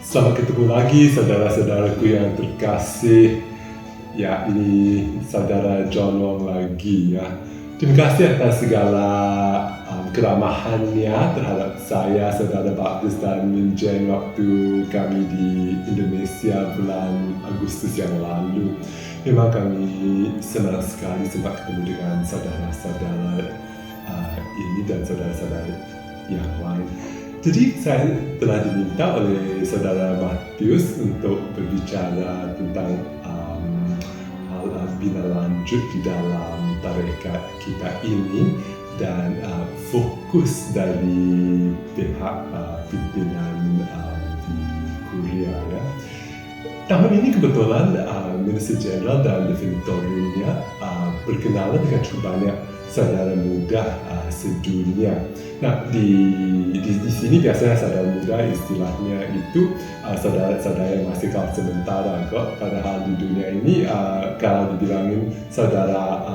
Selamat ketemu lagi saudara-saudaraku yang terkasih. Ya, ini saudara John Wong lagi ya. Terima kasih atas segala keramahannya terhadap saya, saudara Baptis dan Minjen waktu kami di Indonesia bulan Agustus yang lalu. Memang kami senang sekali sempat ketemu dengan saudara-saudara ini dan saudara-saudara yang lain. Jadi saya telah diminta oleh saudara Matius untuk berbicara tentang hal bina lanjut di dalam tarekat kita ini dan fokus dari pihak pimpinan di Korea ya. Tahun ini kebetulan Minister Jenderal dan Definitoriumnya berkenalan dengan cukup banyak saudara muda sedunia. Nah, di sini biasanya saudara muda istilahnya itu saudara-saudara yang masih kelas sementara kok. Padahal di dunia ini kalau dibilangin saudara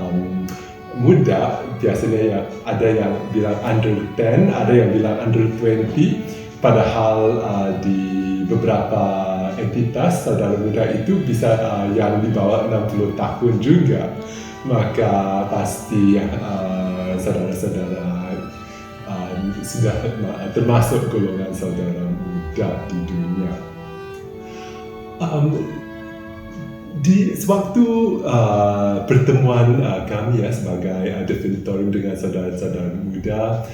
muda, biasanya ada yang bilang under 10, ada yang bilang under 20. Padahal di beberapa entitas saudara muda itu bisa yang di bawah 60 tahun juga. Maka pasti saudara-saudara sudah termasuk golongan saudara muda di dunia. Di sewaktu pertemuan kami ya sebagai Definitorium dengan saudara-saudara muda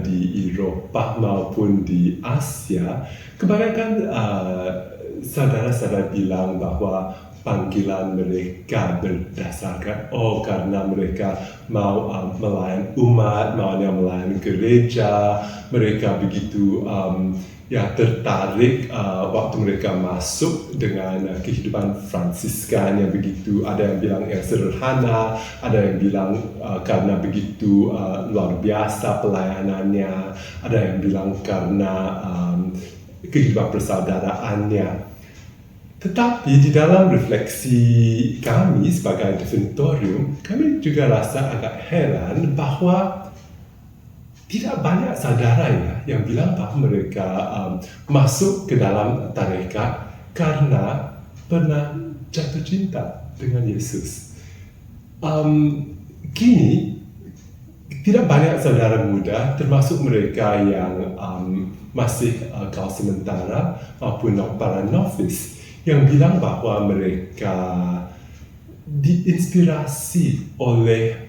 di Eropah maupun di Asia, kebanyakan saudara-saudara bilang bahwa panggilan mereka berdasarkan karena mereka mau melayani umat, maunya melayani gereja, mereka begitu tertarik waktu mereka masuk dengan kehidupan Fransiskan yang begitu, ada yang bilang yang sederhana, ada yang bilang karena begitu luar biasa pelayanannya, ada yang bilang karena kehidupan persaudaraannya. Tetapi di dalam refleksi kami sebagai Definitorium, kami juga rasa agak heran bahwa tidak banyak saudara ya yang bilang bahwa mereka masuk ke dalam tarekat karena pernah jatuh cinta dengan Yesus. Kini tidak banyak saudara muda, termasuk mereka yang masih kaus sementara maupun para novice, yang bilang bahwa mereka diinspirasi oleh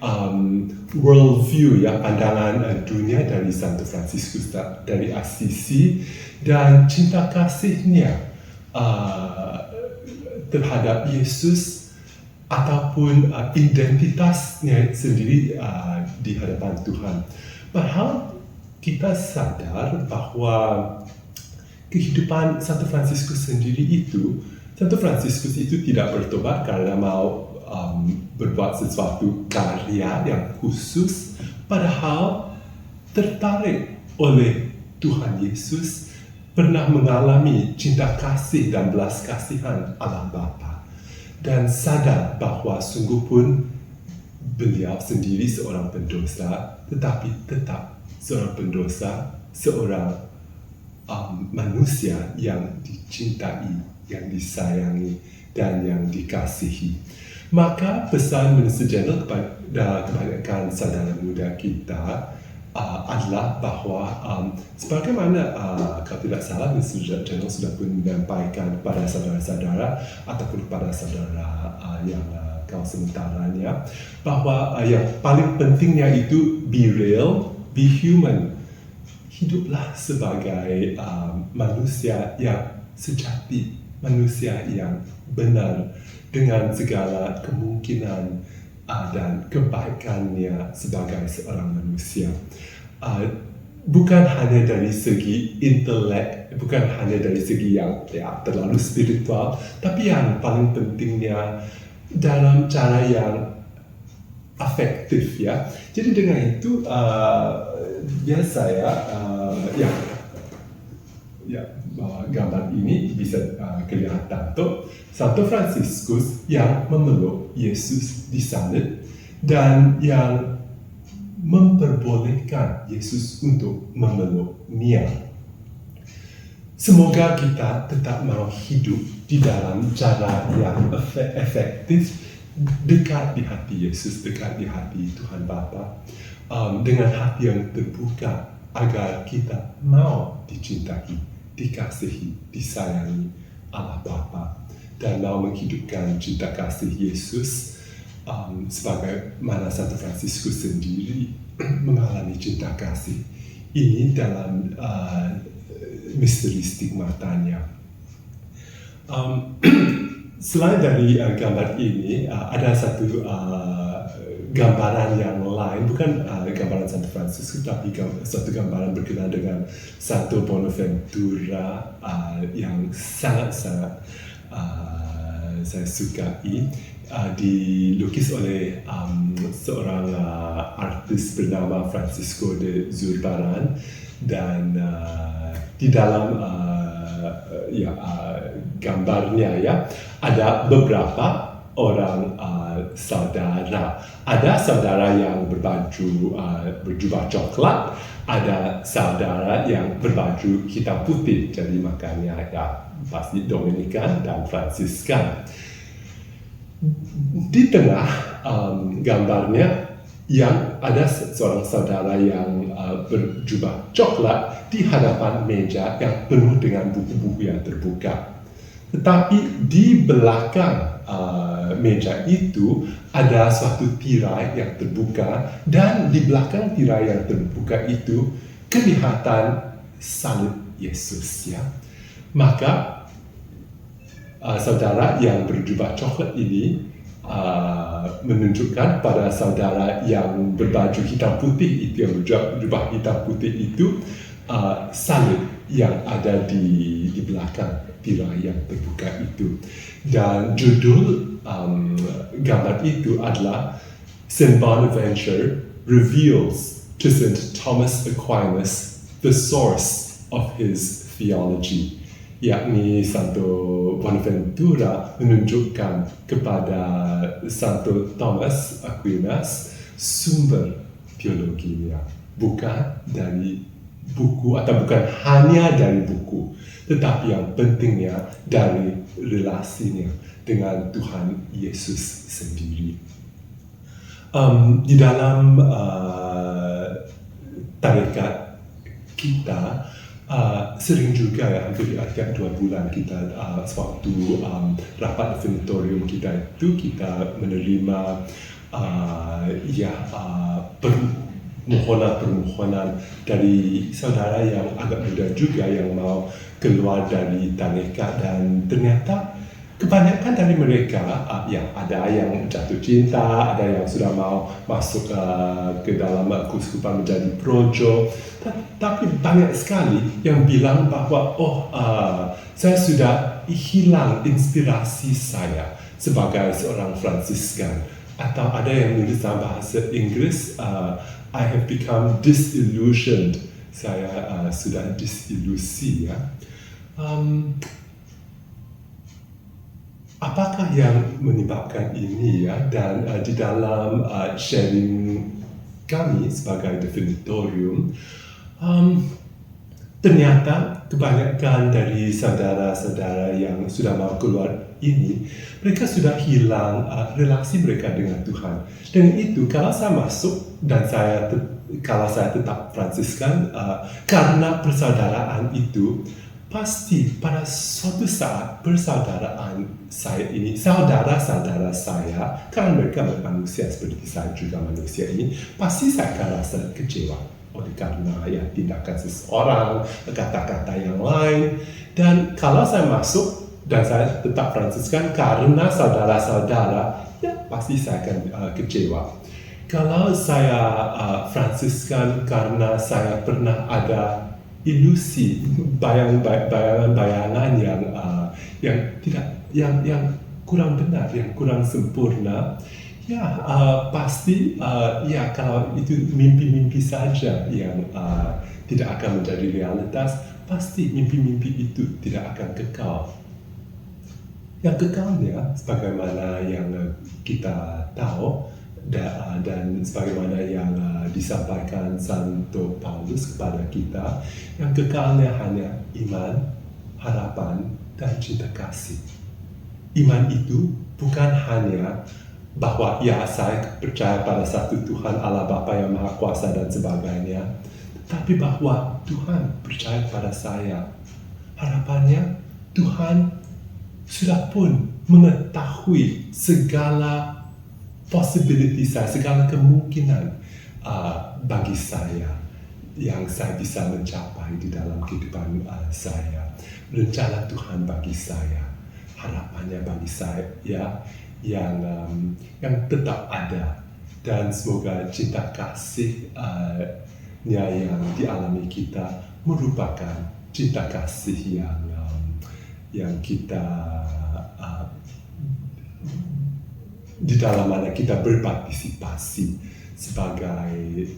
worldview ya, pandangan dunia dari Santo Fransiskus dari Assisi dan cinta kasihnya terhadap Yesus ataupun identitasnya sendiri di hadapan Tuhan. Padahal kita sadar bahwa kehidupan Santo Fransiskus sendiri itu, Santo Fransiskus itu tidak bertobat karena mau berbuat sesuatu karya yang khusus, padahal tertarik oleh Tuhan Yesus, pernah mengalami cinta kasih dan belas kasihan Allah Bapa, dan sadar bahwa sungguh pun beliau sendiri seorang pendosa, tetapi tetap seorang pendosa, seorang manusia yang dicintai, yang disayangi, dan yang dikasihi. Maka pesan Minister Jenderal kepada kebanyakan saudara muda kita adalah bahwa sebagaimana kalau tidak salah Minister Jenderal sudah pun menyampaikan kepada saudara-saudara ataupun kepada saudara yang kaus sementaranya, bahwa yang paling pentingnya itu be real, be human. Hiduplah sebagai manusia yang sejati, manusia yang benar dengan segala kemungkinan dan kebaikannya sebagai seorang manusia. Bukan hanya dari segi intelek, bukan hanya dari segi yang terlalu spiritual, tapi yang paling pentingnya dalam cara yang afektif ya. Jadi dengan itu biasa bahwa gambar ini bisa kelihatan tuh Santo Fransiskus yang memeluk Yesus di salib dan yang memperbolehkan Yesus untuk memeluknya. Semoga kita tetap mau hidup di dalam cara yang efektif, dekat di hati Yesus, dekat di hati Tuhan Bapa, dengan hati yang terbuka agar kita mau dicintai, dikasihi, disayangi Allah Bapa, dan mau menghidupkan cinta kasih Yesus sebagaimana Santo Fransiskus sendiri mengalami cinta kasih ini dalam misteri stigmatanya. Selain dari gambar ini, ada satu gambaran yang lain, bukan gambaran Santo Fransiskus, tapi satu gambaran berkenaan dengan Santo Bonaventura yang sangat-sangat saya sukai, dilukis oleh seorang artis bernama Francisco de Zurbarán, dan di dalam gambarnya ada beberapa orang saudara. Ada saudara yang berjubah coklat, ada saudara yang berbaju hitam putih, jadi makanya pasti Dominikan dan Fransiskan. Di tengah gambarnya yang ada seorang saudara yang berjubah coklat di hadapan meja yang penuh dengan buku-buku yang terbuka. Tetapi di belakang meja itu ada suatu tirai yang terbuka, dan di belakang tirai yang terbuka itu kelihatan salib Yesus. Maka saudara yang berjubah coklat ini menunjukkan pada saudara yang berbaju hitam putih itu, yang berjubah hitam putih itu, salib yang ada di belakang tirai yang terbuka itu. Dan judul gambar itu adalah Saint Bonaventure reveals to Saint Thomas Aquinas the source of his theology, yakni Santo Bonaventura menunjukkan kepada Santo Thomas Aquinas sumber teologinya, bukan dari buku atau bukan hanya dari buku, tetapi yang pentingnya dari relasinya dengan Tuhan Yesus sendiri. Di dalam tarekat kita, sering juga hampir tiap 2 bulan kita sewaktu rapat definitorium kita itu kita menerima permohonan dari saudara yang agak muda juga yang mau keluar dari tarekat, dan ternyata kebanyakan dari mereka ada yang jatuh cinta, ada yang sudah mau masuk ke dalam keuskupan menjadi projo, tapi banyak sekali yang bilang bahwa saya sudah hilang inspirasi saya sebagai seorang Fransiskan, atau ada yang menulis dalam bahasa Inggris, I have become disillusioned, saya sudah disilusi. Apakah yang menyebabkan ini dan di dalam sharing kami sebagai definitorium, ternyata kebanyakan dari saudara-saudara yang sudah mau keluar ini, mereka sudah hilang relasi mereka dengan Tuhan. Dengan itu, kalau saya masuk dan kalau saya tetap Fransiskan, karena persaudaraan itu, pasti pada suatu saat persaudaraan saya ini, saudara-saudara saya, karena mereka manusia seperti saya juga manusia ini, pasti saya akan rasa kecewa oleh karena tindakan seseorang, kata-kata yang lain. Dan kalau saya masuk dan saya tetap Fransiskan karena saudara-saudara, pasti saya akan kecewa. Kalau saya Fransiskan karena saya pernah ada ilusi, bayangan-bayangan yang kurang benar, yang kurang sempurna, pasti kalau itu mimpi-mimpi saja yang tidak akan menjadi realitas, pasti mimpi-mimpi itu tidak akan kekal. Yang kekalnya, sebagaimana yang kita tahu dan sebagaimana yang disampaikan Santo Paulus kepada kita, yang kekalnya hanya iman, harapan, dan cinta kasih. Iman itu bukan hanya bahwa ya saya percaya pada satu Tuhan Allah Bapa yang Maha Kuasa dan sebagainya, tapi bahwa Tuhan percaya pada saya. Harapannya Tuhan sudah pun mengetahui segala possibility saya, segala kemungkinan bagi saya yang saya bisa mencapai di dalam kehidupan saya. Rencana Tuhan bagi saya, harapannya bagi saya yang tetap ada, dan semoga cinta kasih yang dialami kita merupakan cinta kasih yang kita di dalam mana kita berpartisipasi sebagai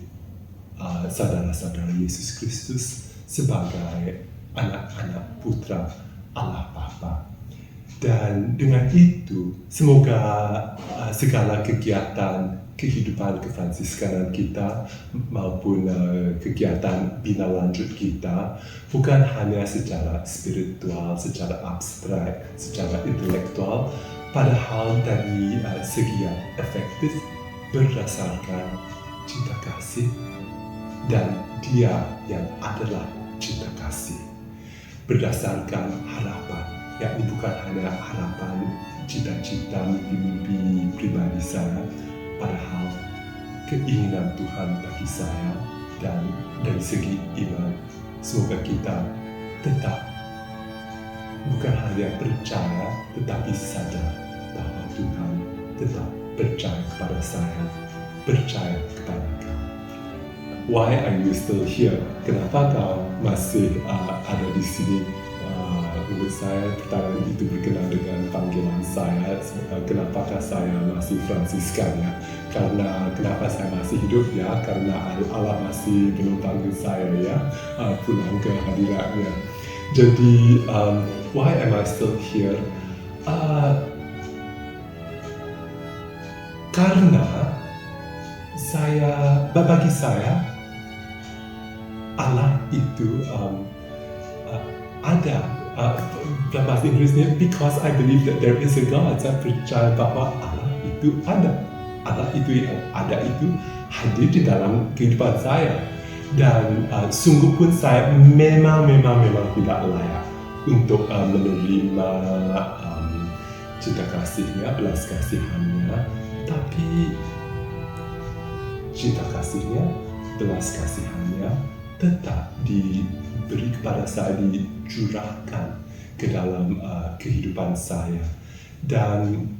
saudara-saudara Yesus Kristus, sebagai anak-anak putra Allah Bapa. Dan dengan itu, semoga segala kegiatan kehidupan kefransiskanan kita maupun kegiatan bina lanjut kita bukan hanya secara spiritual, secara abstrak, secara intelektual, padahal dari segi yang efektif berdasarkan cinta kasih, dan Dia yang adalah cinta kasih, berdasarkan harapan, yakni bukan hanya harapan, cita-cita, mimpi-mimpi pribadi saya, padahal keinginan Tuhan bagi saya. Dan dari segi iman, semoga kita tetap bukan hanya percaya, tetapi sadar bahwa Tuhan tetap percaya kepada saya, percaya kepada kau. Why are you still here? Kenapa kau masih ada di sini? Menurut saya pertanyaan itu berkenaan dengan panggilan saya. Kenapakah saya masih Fransiskan ya? Karena kenapa saya masih hidup ya? Karena Allah masih belum panggil saya ya pulang ke hadiratnya. Jadi why am I still here? Karena bagi saya Allah itu ada. Dalam bahasa Inggrisnya, because I believe that there is a God. Saya percaya bahwa Allah itu ada. Allah itu yang ada itu hadir di dalam kehidupan saya. Dan sungguh pun saya memang tidak layak untuk menerima cinta kasihnya, belas kasihannya. Tapi cinta kasihnya, belas kasihannya tetap diberi kepada saya, dicurahkan ke dalam kehidupan saya. Dan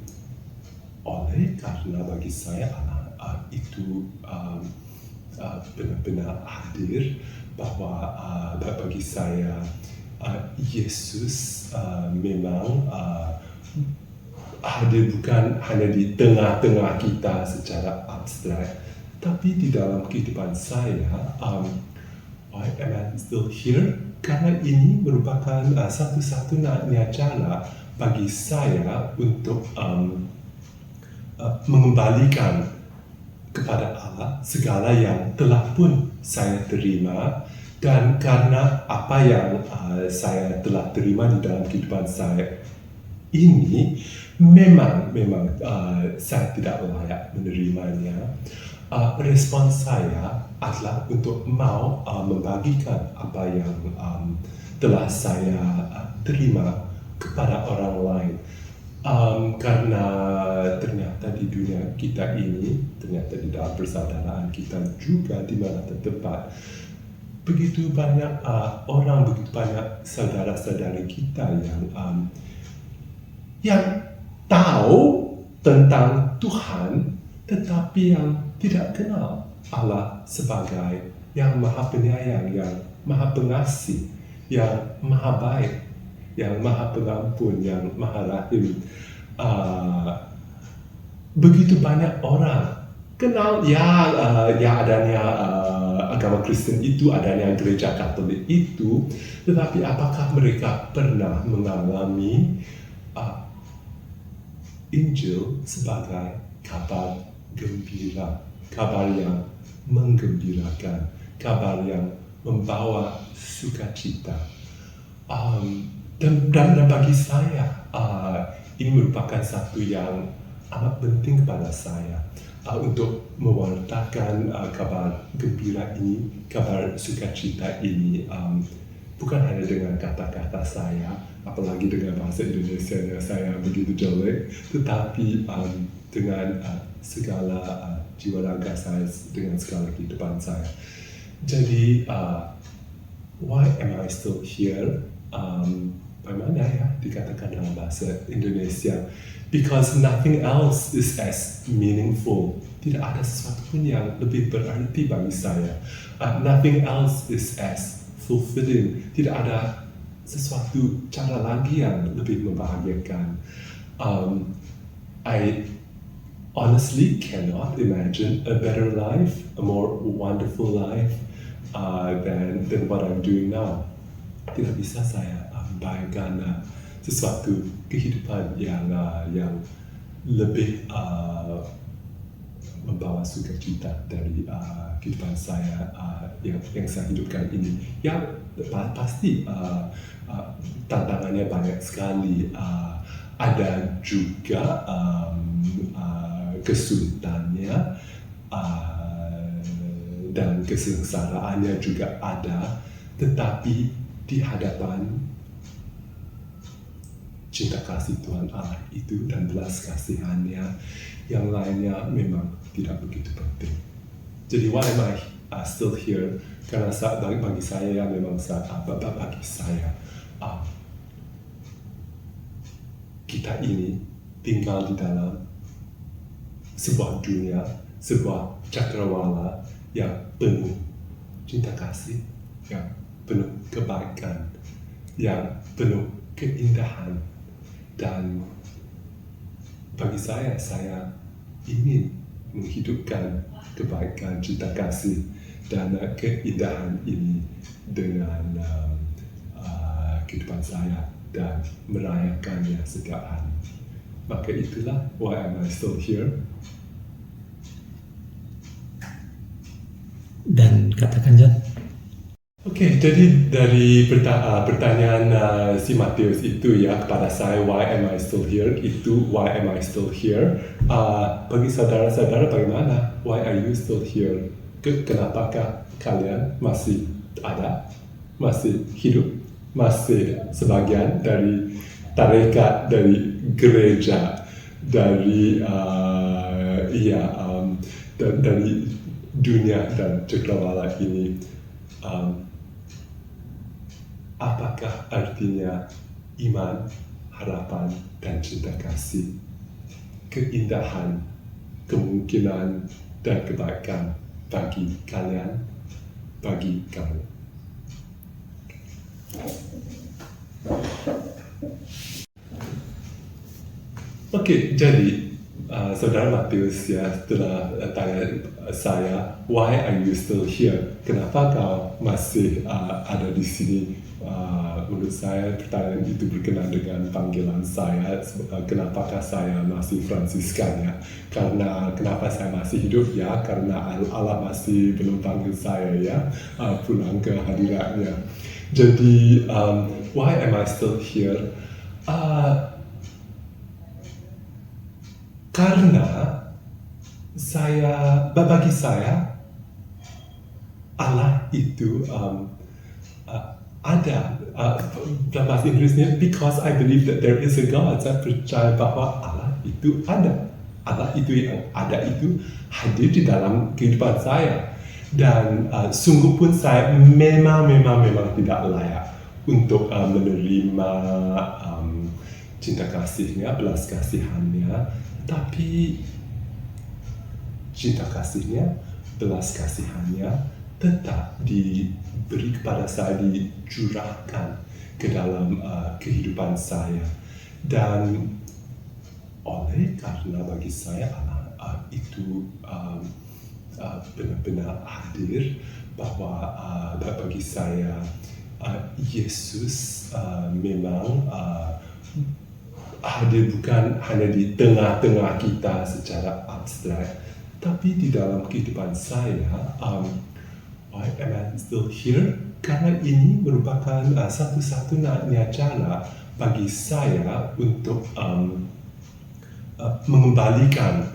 oleh karena bagi saya Allah itu benar-benar hadir, bahwa bagi saya Yesus memang hadir bukan hanya di tengah-tengah kita secara abstrak, tapi di dalam kehidupan saya. Why am I still here? Karena ini merupakan satu-satunya cara bagi saya untuk mengembalikan kepada Allah segala yang telah pun saya terima. Dan karena apa yang saya telah terima di dalam kehidupan saya ini memang saya tidak layak menerimanya. Respons saya adalah untuk mau membagikan apa yang telah saya terima kepada orang lain. Karena ternyata di dunia kita ini, ternyata di dalam persaudaraan kita juga di mana terdapat begitu banyak orang, begitu banyak saudara-saudari kita yang tahu tentang Tuhan, tetapi yang tidak kenal Allah sebagai yang Maha Penyayang, yang Maha Pengasih, yang Maha Baik, yang Maha Pengampun, yang Maha Rahim. Begitu banyak orang kenal adanya agama Kristen itu, adanya gereja Katolik itu, tetapi apakah mereka pernah mengalami Injil sebagai kabar gembira, kabar yang menggembirakan, kabar yang membawa sukacita? Dan bagi saya, ini merupakan satu yang amat penting kepada saya untuk mewartakan kabar gembira ini, kabar sukacita ini, bukan hanya dengan kata-kata saya, apalagi dengan bahasa Indonesia yang saya begitu jelek, tetapi dengan segala jiwa raga saya, dengan segala kehidupan saya. Jadi, why am I still here? Bagaimana ya dikatakan dalam bahasa Indonesia? Because nothing else is as meaningful. Tidak ada sesuatu pun yang lebih berarti bagi saya. Nothing else is as fulfilling. Tidak ada sesuatu cara lagi yang lebih membahagiakan. I honestly cannot imagine a better life, a more wonderful life than what I'm doing now. Tidak bisa saya bayangkan sesuatu kehidupan yang lebih membawa sukacita dari kehidupan saya yang saya hidupkan ini. Yang pasti tantangannya banyak sekali. Ada juga kesulitannya dan kesengsaraannya juga ada, tetapi di hadapan cinta kasih Tuhan Allah itu dan belas kasihannya, yang lainnya memang tidak begitu penting. Jadi why am I still here? Karena bagi saya memang bagi saya kita ini tinggal di dalam sebuah dunia, sebuah cakrawala yang penuh cinta kasih, yang penuh kebaikan, yang penuh keindahan. Dan bagi saya ingin menghidupkan kebaikan, cinta kasih, dan keindahan ini dengan kehidupan saya dan merayakannya setiap hari. Maka itulah why am I still here. Dan katakan John. Oke, jadi dari pertanyaan si Matius itu ya kepada saya, why am I still here? Itu why am I still here? Bagi saudara-saudara bagaimana? Why are you still here? Kenapakah kalian masih ada? Masih hidup? Masih sebagian dari tarekat, dari gereja, dari dari dunia dan cakrawala ini? Apakah artinya iman, harapan, dan cinta kasih, keindahan, kemungkinan, dan kebaikan bagi kalian, bagi kamu? Oke, jadi Saudara Matius ya telah tanya saya, why are you still here? Kenapa kau masih ada di sini? Menurut saya pertanyaan itu berkenaan dengan panggilan saya. Kenapakah saya masih Fransiskan ya? Karena kenapa saya masih hidup ya? Karena Allah masih belum panggil saya ya pulang ke hadiratnya. Jadi why am I still here? Karena bagi saya Allah itu ada dalam bahasa Inggrisnya, because I believe that there is a God. Saya percaya bahwa Allah itu ada. Allah itu yang ada itu hadir di dalam kehidupan saya. Dan sungguh pun saya memang tidak layak untuk menerima cinta kasihnya, belas kasihannya, tapi cinta kasihnya, belas kasihannya tetap diberi kepada saya, dicurahkan ke dalam kehidupan saya. Dan karena bagi saya Allah itu benar-benar hadir, bahwa bagi saya Yesus memang hadir bukan hanya di tengah-tengah kita secara abstrak, tapi di dalam kehidupan saya. Why am I still here? Karena ini merupakan satu-satunya cara bagi saya untuk mengembalikan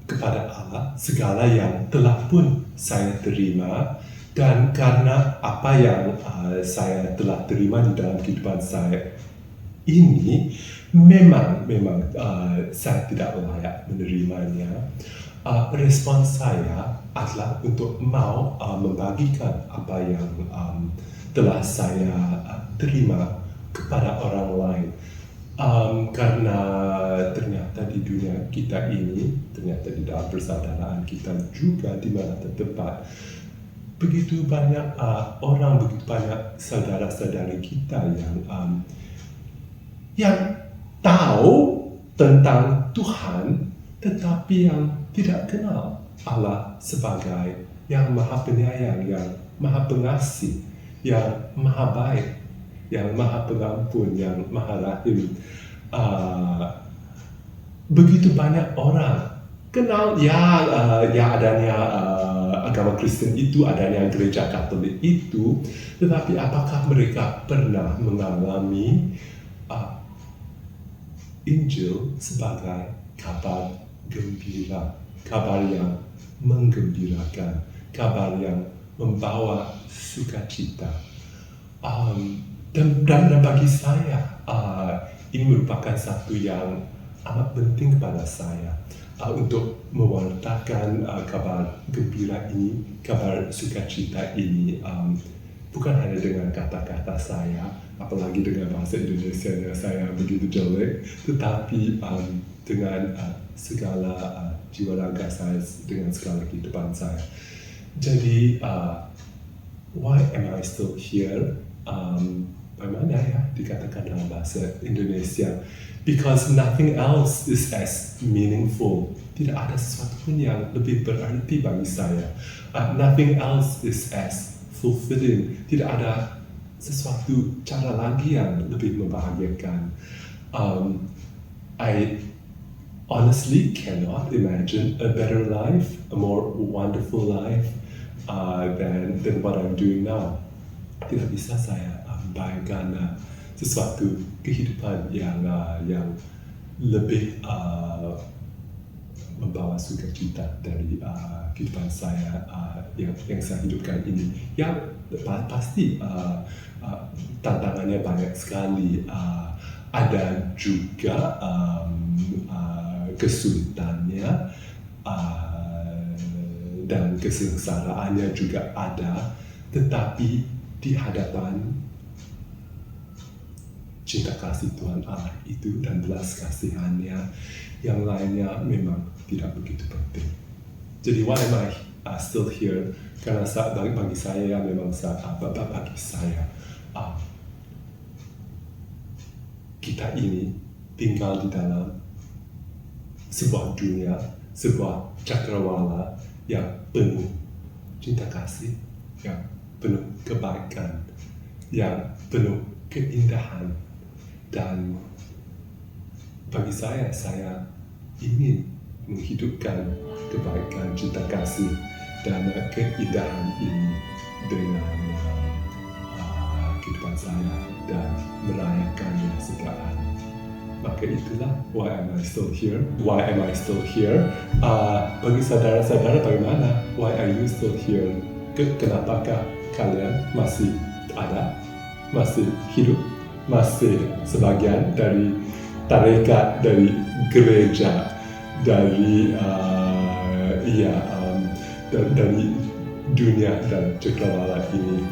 kepada Allah segala yang telah pun saya terima, dan karena apa yang saya telah terima di dalam kehidupan saya ini memang saya tidak layak menerimanya. Respons saya adalah untuk mau membagikan apa yang telah saya terima kepada orang lain. Karena ternyata di dunia kita ini, ternyata di dalam persaudaraan kita juga di mana terdapat begitu banyak orang, begitu banyak saudara-saudari kita yang tahu tentang Tuhan, tetapi yang tidak kenal Allah sebagai yang Maha Penyayang, yang Maha Pengasih, yang Maha Baik, yang Maha Pengampun, yang Maha Rahim. Begitu banyak orang kenal adanya agama Kristen itu, adanya gereja Katolik itu, tetapi apakah mereka pernah mengalami Injil sebagai kabar gembira, kabar yang menggembirakan, kabar yang membawa sukacita. Dan bagi saya ini merupakan satu yang amat penting kepada saya untuk mewartakan kabar gembira ini, kabar sukacita ini, bukan hanya dengan kata-kata saya, apalagi dengan bahasa Indonesia yang saya begitu jelek, tetapi dengan segala jiwa raga saya, dengan segala kehidupan saya. Jadi, why am I still here? Bagaimana ya dikatakan dalam bahasa Indonesia? Because nothing else is as meaningful. Tidak ada sesuatu pun yang lebih berarti bagi saya. Nothing else is as fulfilling. Tidak ada sesuatu cara lagi yang lebih membahagiakan. I honestly cannot imagine a better life, a more wonderful life than what I'm doing now. Tidak bisa saya bayangkan sesuatu kehidupan yang lebih membawa sukacita dari kehidupan saya yang saya hidupkan ini. Yang pasti tantangannya banyak sekali. Ada juga kesulitannya dan kesengsaraannya juga ada, tetapi di hadapan cinta kasih Tuhan Allah itu dan belas kasihannya, yang lainnya memang tidak begitu penting. Jadi why am I still here? Karena bagi saya memang bagi saya kita ini tinggal di dalam sebuah dunia, sebuah cakrawala yang penuh cinta kasih, yang penuh kebaikan, yang penuh keindahan. Dan bagi saya ingin menghidupkan kebaikan, cinta kasih, dan keindahan ini dengan kehidupan saya dan merayakannya setiap hari. Maka itulah why am I still here? Why am I still here? Bagi saudara-saudara bagaimana? Why are you still here? Kenapakah kalian masih ada? Masih hidup? Masih sebagian dari tarekat, dari gereja, dari dari dunia dan cakrawala ini.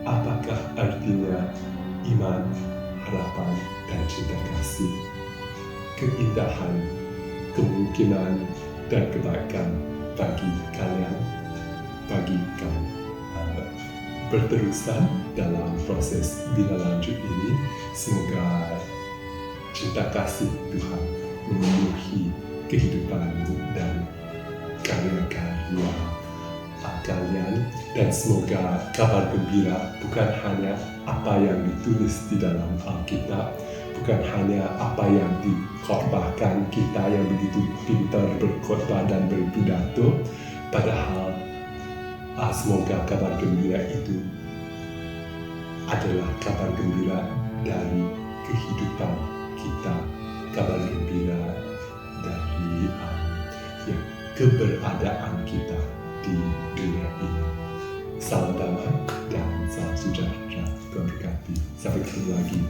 Apakah artinya iman, harapan, dan cinta kasih, keindahan, kemungkinan, dan kebaikan bagi kalian, bagi kami? Berterusan dalam proses bina lanjut ini, semoga cinta kasih Tuhan memenuhi kehidupan dan karya-karya kalian, dan semoga kabar gembira bukan hanya apa yang ditulis di dalam Alkitab, bukan hanya apa yang dikhotbahkan kita yang begitu pintar berkhotbah dan berpidato, Padahal semoga kabar gembira itu adalah kabar gembira dari kehidupan kita, kabar gembira dari keberadaan kita di dunia ini. Salam damai dan salam sejahtera. Tuhan berkati. Sampai ketemu lagi.